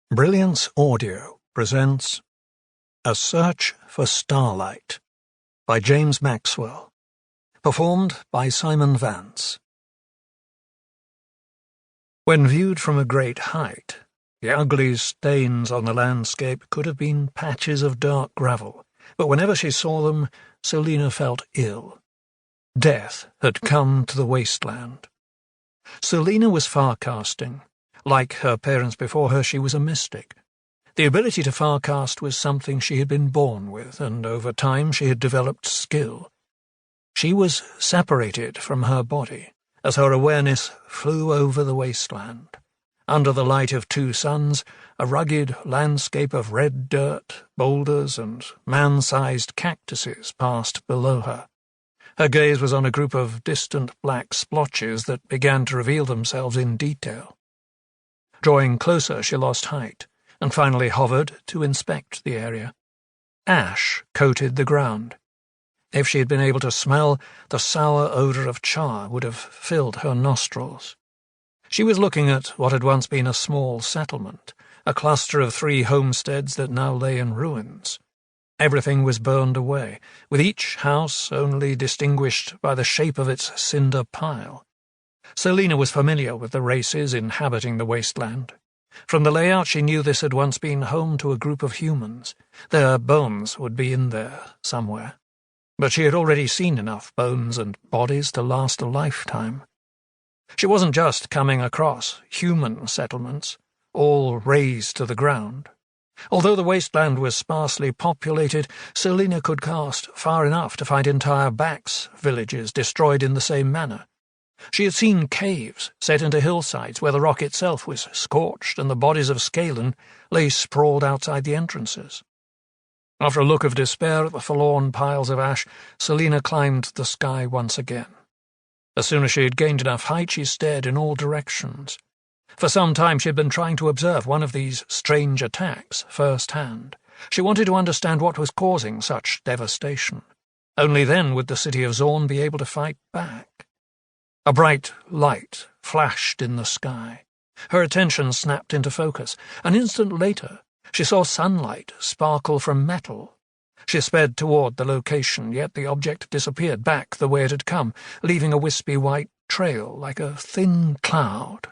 Brilliance Audio presents A Search for Starlight by James Maxwell, performed by Simon Vance. When viewed from a great height, the ugly stains on the landscape could have been patches of dark gravel, but whenever she saw them, Selena felt ill. Death had come to the wasteland. Selena was farcasting. Like her parents before her, she was a mystic. The ability to farcast was something she had been born with, and over time she had developed skill. She was separated from her body as her awareness flew over the wasteland. Under the light of two suns, a rugged landscape of red dirt, boulders, and man-sized cactuses passed below her. Her gaze was on a group of distant black splotches that began to reveal themselves in detail. Drawing closer, she lost height, and finally hovered to inspect the area. Ash coated the ground. If she had been able to smell, the sour odour of char would have filled her nostrils. She was looking at what had once been a small settlement, a cluster of 3 homesteads that now lay in ruins. Everything was burned away, with each house only distinguished by the shape of its cinder pile. Selena was familiar with the races inhabiting the wasteland. From the layout, she knew this had once been home to a group of humans. Their bones would be in there somewhere. But she had already seen enough bones and bodies to last a lifetime. She wasn't just coming across human settlements, all razed to the ground. Although the wasteland was sparsely populated, Selena could cast far enough to find entire Bax villages destroyed in the same manner. She had seen caves set into hillsides where the rock itself was scorched and the bodies of Scalen lay sprawled outside the entrances. After a look of despair at the forlorn piles of ash, Selena climbed the sky once again. As soon as she had gained enough height, she stared in all directions. For some time she had been trying to observe one of these strange attacks firsthand. She wanted to understand what was causing such devastation. Only then would the city of Zorn be able to fight back. A bright light flashed in the sky. Her attention snapped into focus. An instant later, she saw sunlight sparkle from metal. She sped toward the location, yet the object disappeared back the way it had come, leaving a wispy white trail like a thin cloud.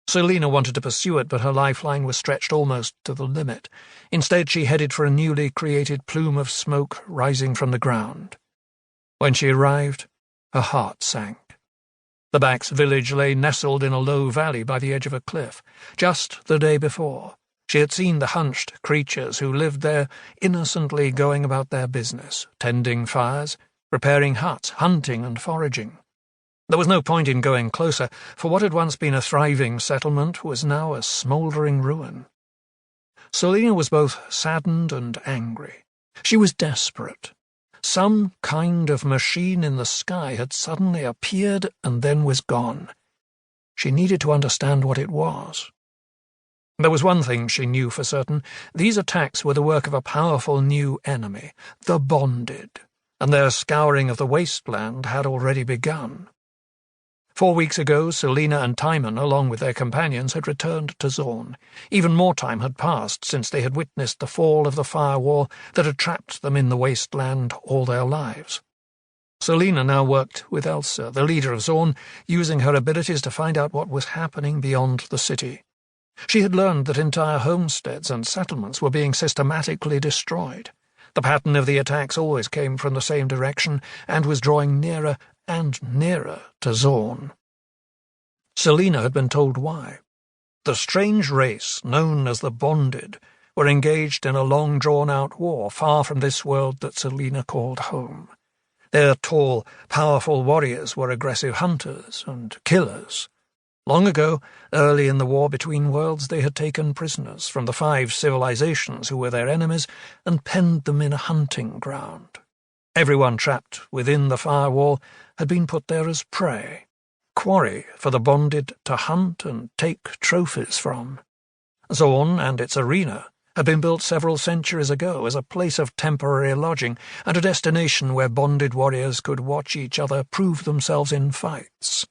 Selena wanted to pursue it, but her lifeline was stretched almost to the limit. Instead, she headed for a newly created plume of smoke rising from the ground. When she arrived, her heart sank. The Bax village lay nestled in a low valley by the edge of a cliff. Just the day before, she had seen the hunched creatures who lived there innocently going about their business, tending fires, repairing huts, hunting and foraging. There was no point in going closer, for what had once been a thriving settlement was now a smouldering ruin. Selena was both saddened and angry. She was desperate. Some kind of machine in the sky had suddenly appeared and then was gone. She needed to understand what it was. There was one thing she knew for certain. These attacks were the work of a powerful new enemy, the Bonded, and their scouring of the wasteland had already begun. 4 weeks ago, Selena and Taimin, along with their companions, had returned to Zorn. Even more time had passed since they had witnessed the fall of the firewall that had trapped them in the wasteland all their lives. Selena now worked with Elsa, the leader of Zorn, using her abilities to find out what was happening beyond the city. She had learned that entire homesteads and settlements were being systematically destroyed. The pattern of the attacks always came from the same direction and was drawing nearer and nearer to Zorn. Selena had been told why. The strange race, known as the Bonded, were engaged in a long-drawn-out war far from this world that Selena called home. Their tall, powerful warriors were aggressive hunters and killers. Long ago, early in the war between worlds, they had taken prisoners from the 5 civilizations who were their enemies and penned them in a hunting ground. Everyone trapped within the firewall had been put there as prey, quarry for the Bonded to hunt and take trophies from. Zorn and its arena had been built several centuries ago as a place of temporary lodging and a destination where Bonded warriors could watch each other prove themselves in fights.